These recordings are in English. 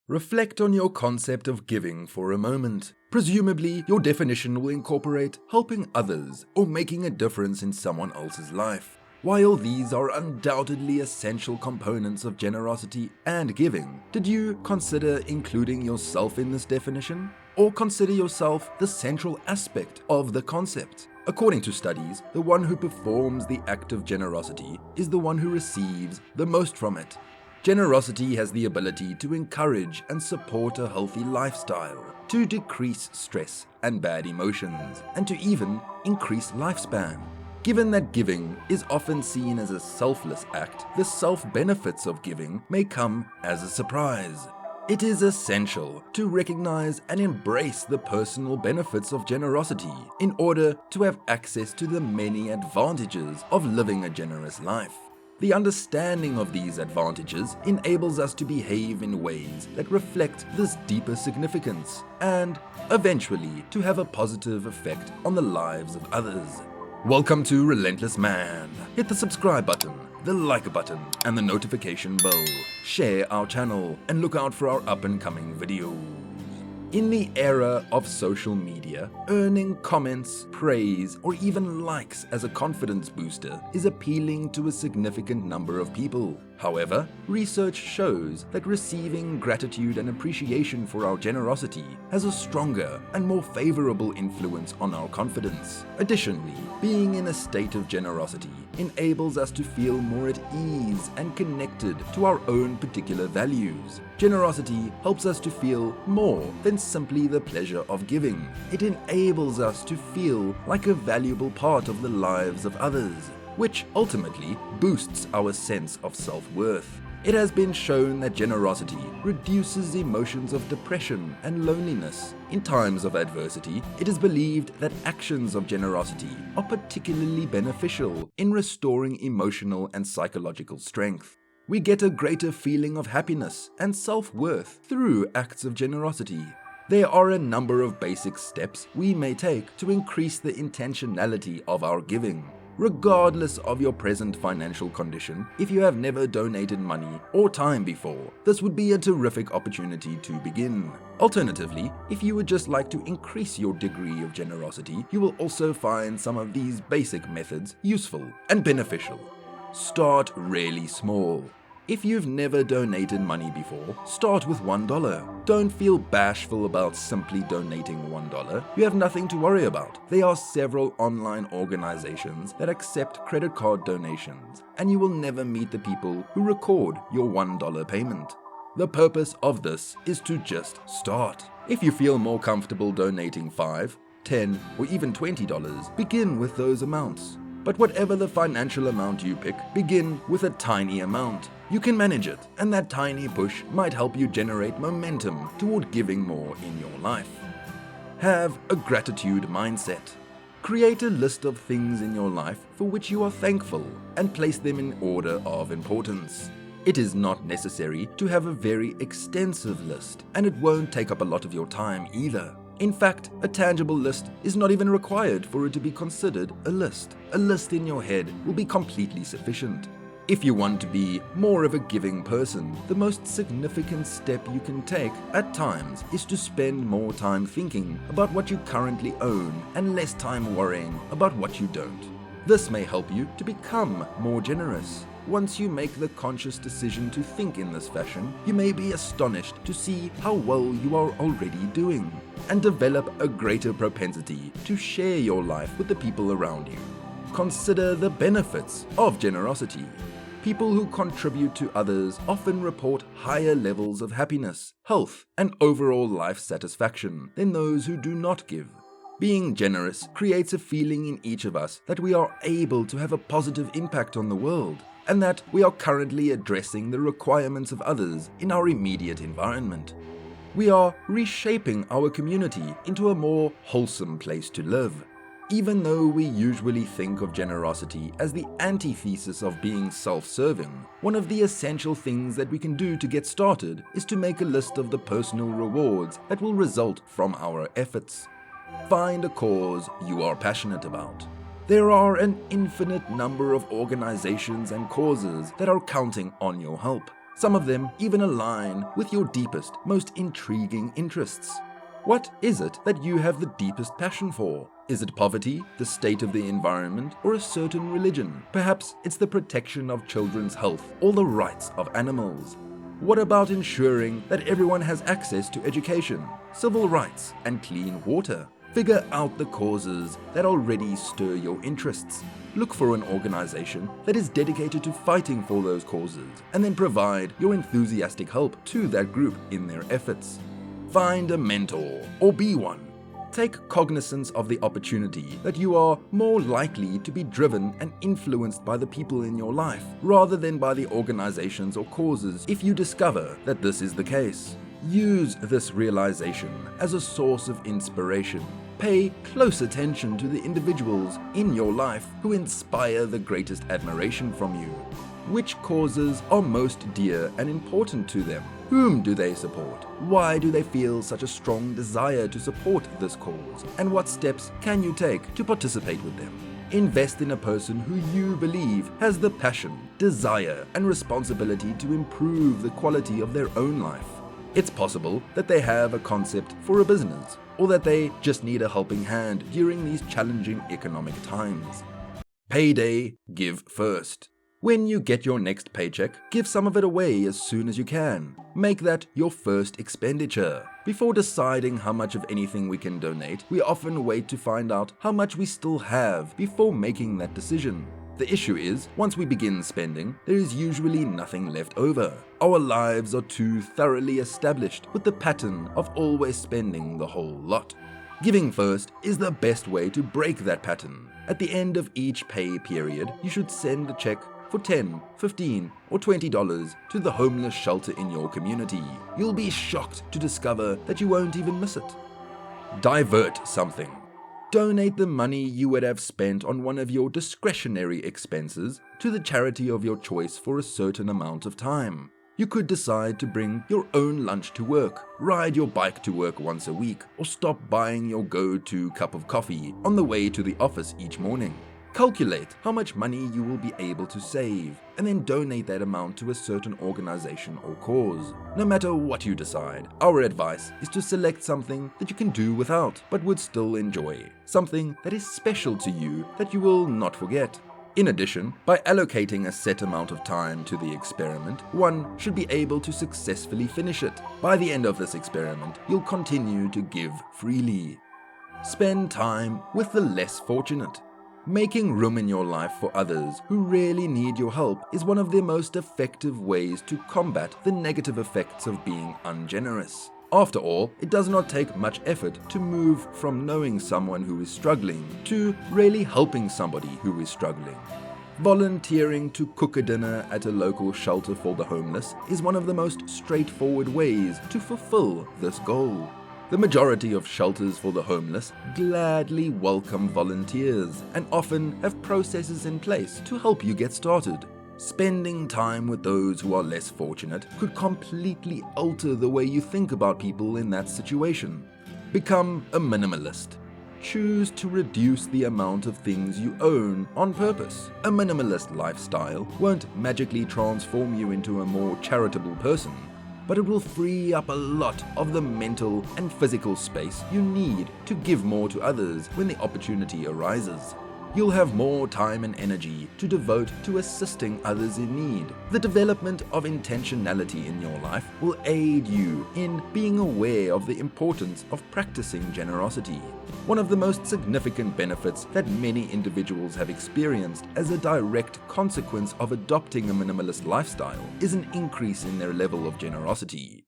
Reflect on your concept of giving for a moment. Presumably, your definition will incorporate helping others or making a difference in someone else's life. While these are undoubtedly essential components of generosity and giving, did you consider including yourself in this definition? Or consider yourself the central aspect of the concept? According to studies, the one who performs the act of generosity is the one who receives the most from it. Generosity has the ability to encourage and support a healthy lifestyle, to decrease stress and bad emotions, and to even increase lifespan. Given that giving is often seen as a selfless act, the self-benefits of giving may come as a surprise. It is essential to recognize and embrace the personal benefits of generosity in order to have access to the many advantages of living a generous life. The understanding of these advantages enables us to behave in ways that reflect this deeper significance and, eventually, to have a positive effect on the lives of others. Welcome to Relentless Man. Hit the subscribe button, the like button, and the notification bell. Share our channel and look out for our up-and-coming videos. In the era of social media, earning comments, praise, or even likes as a confidence booster is appealing to a significant number of people. However, research shows that receiving gratitude and appreciation for our generosity has a stronger and more favorable influence on our confidence. Additionally, being in a state of generosity enables us to feel more at ease and connected to our own particular values. Generosity helps us to feel more than simply the pleasure of giving. It enables us to feel like a valuable part of the lives of others, which ultimately boosts our sense of self-worth. It has been shown that generosity reduces emotions of depression and loneliness. In times of adversity, it is believed that actions of generosity are particularly beneficial in restoring emotional and psychological strength. We get a greater feeling of happiness and self-worth through acts of generosity. There are a number of basic steps we may take to increase the intentionality of our giving. Regardless of your present financial condition, if you have never donated money or time before, this would be a terrific opportunity to begin. Alternatively, if you would just like to increase your degree of generosity, you will also find some of these basic methods useful and beneficial. Start really small. If you've never donated money before, start with $1. Don't feel bashful about simply donating $1. You have nothing to worry about. There are several online organizations that accept credit card donations, and you will never meet the people who record your $1 payment. The purpose of this is to just start. If you feel more comfortable donating $5, $10, or even $20, begin with those amounts. But whatever the financial amount you pick, begin with a tiny amount. You can manage it, and that tiny push might help you generate momentum toward giving more in your life. Have a gratitude mindset. Create a list of things in your life for which you are thankful and place them in order of importance. It is not necessary to have a very extensive list, and it won't take up a lot of your time either. In fact, a tangible list is not even required for it to be considered a list. A list in your head will be completely sufficient. If you want to be more of a giving person, the most significant step you can take at times is to spend more time thinking about what you currently own and less time worrying about what you don't. This may help you to become more generous. Once you make the conscious decision to think in this fashion, you may be astonished to see how well you are already doing, and develop a greater propensity to share your life with the people around you. Consider the benefits of generosity. People who contribute to others often report higher levels of happiness, health, and overall life satisfaction than those who do not give. Being generous creates a feeling in each of us that we are able to have a positive impact on the world, and that we are currently addressing the requirements of others in our immediate environment. We are reshaping our community into a more wholesome place to live. Even though we usually think of generosity as the antithesis of being self-serving, one of the essential things that we can do to get started is to make a list of the personal rewards that will result from our efforts. Find a cause you are passionate about. There are an infinite number of organizations and causes that are counting on your help. Some of them even align with your deepest, most intriguing interests. What is it that you have the deepest passion for? Is it poverty, the state of the environment, or a certain religion? Perhaps it's the protection of children's health or the rights of animals. What about ensuring that everyone has access to education, civil rights, and clean water? Figure out the causes that already stir your interests. Look for an organization that is dedicated to fighting for those causes, and then provide your enthusiastic help to that group in their efforts. Find a mentor or be one. Take cognizance of the opportunity that you are more likely to be driven and influenced by the people in your life rather than by the organizations or causes if you discover that this is the case. Use this realization as a source of inspiration. Pay close attention to the individuals in your life who inspire the greatest admiration from you. Which causes are most dear and important to them? Whom do they support? Why do they feel such a strong desire to support this cause? And what steps can you take to participate with them? Invest in a person who you believe has the passion, desire, and responsibility to improve the quality of their own life. It's possible that they have a concept for a business, or that they just need a helping hand during these challenging economic times. Payday, give first. When you get your next paycheck, give some of it away as soon as you can. Make that your first expenditure. Before deciding how much of anything we can donate, we often wait to find out how much we still have before making that decision. The issue is, once we begin spending, there is usually nothing left over. Our lives are too thoroughly established with the pattern of always spending the whole lot. Giving first is the best way to break that pattern. At the end of each pay period, you should send a check for $10, $15, or $20 to the homeless shelter in your community. You'll be shocked to discover that you won't even miss it. Divert something. Donate the money you would have spent on one of your discretionary expenses to the charity of your choice for a certain amount of time. You could decide to bring your own lunch to work, ride your bike to work once a week, or stop buying your go-to cup of coffee on the way to the office each morning. Calculate how much money you will be able to save, and then donate that amount to a certain organization or cause. No matter what you decide, our advice is to select something that you can do without, but would still enjoy. Something that is special to you that you will not forget. In addition, by allocating a set amount of time to the experiment, one should be able to successfully finish it. By the end of this experiment, you'll continue to give freely. Spend time with the less fortunate. Making room in your life for others who really need your help is one of the most effective ways to combat the negative effects of being ungenerous. After all, it does not take much effort to move from knowing someone who is struggling to really helping somebody who is struggling. Volunteering to cook a dinner at a local shelter for the homeless is one of the most straightforward ways to fulfill this goal. The majority of shelters for the homeless gladly welcome volunteers and often have processes in place to help you get started. Spending time with those who are less fortunate could completely alter the way you think about people in that situation. Become a minimalist. Choose to reduce the amount of things you own on purpose. A minimalist lifestyle won't magically transform you into a more charitable person, but it will free up a lot of the mental and physical space you need to give more to others when the opportunity arises. You'll have more time and energy to devote to assisting others in need. The development of intentionality in your life will aid you in being aware of the importance of practicing generosity. One of the most significant benefits that many individuals have experienced as a direct consequence of adopting a minimalist lifestyle is an increase in their level of generosity.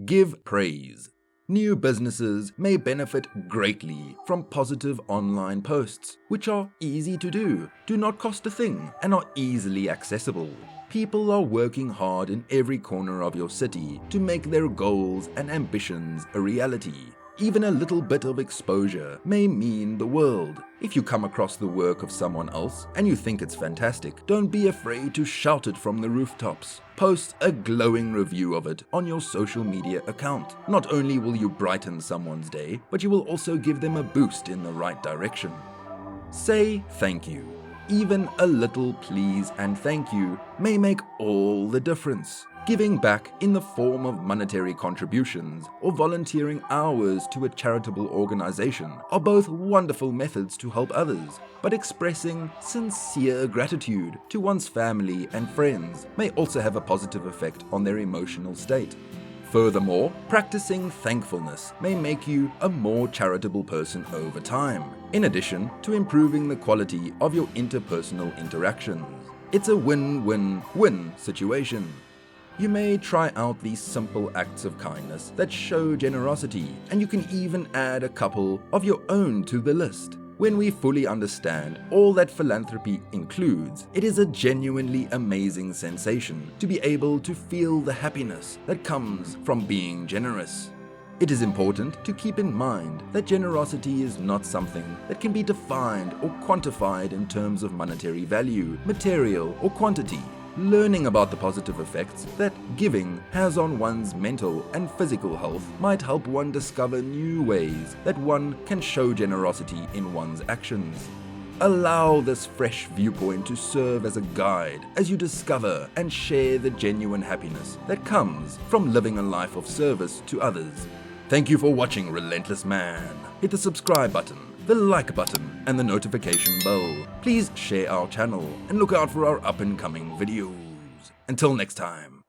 Give praise. New businesses may benefit greatly from positive online posts, which are easy to do not cost a thing, and are easily accessible. People are working hard in every corner of your city to make their goals and ambitions a reality. Even a little bit of exposure may mean the world. If you come across the work of someone else and you think it's fantastic, don't be afraid to shout it from the rooftops. Post a glowing review of it on your social media account. Not only will you brighten someone's day, but you will also give them a boost in the right direction. Say thank you. Even a little please and thank you may make all the difference. Giving back in the form of monetary contributions or volunteering hours to a charitable organization are both wonderful methods to help others, but expressing sincere gratitude to one's family and friends may also have a positive effect on their emotional state. Furthermore, practicing thankfulness may make you a more charitable person over time, in addition to improving the quality of your interpersonal interactions. It's a win-win-win situation. You may try out these simple acts of kindness that show generosity, and you can even add a couple of your own to the list. When we fully understand all that philanthropy includes, it is a genuinely amazing sensation to be able to feel the happiness that comes from being generous. It is important to keep in mind that generosity is not something that can be defined or quantified in terms of monetary value, material, or quantity. Learning about the positive effects that giving has on one's mental and physical health might help one discover new ways that one can show generosity in one's actions. Allow this fresh viewpoint to serve as a guide as you discover and share the genuine happiness that comes from living a life of service to others. Thank you for watching Relentless Man. Hit the subscribe button, the like button, and the notification bell. Please share our channel and look out for our up-and-coming videos. Until next time.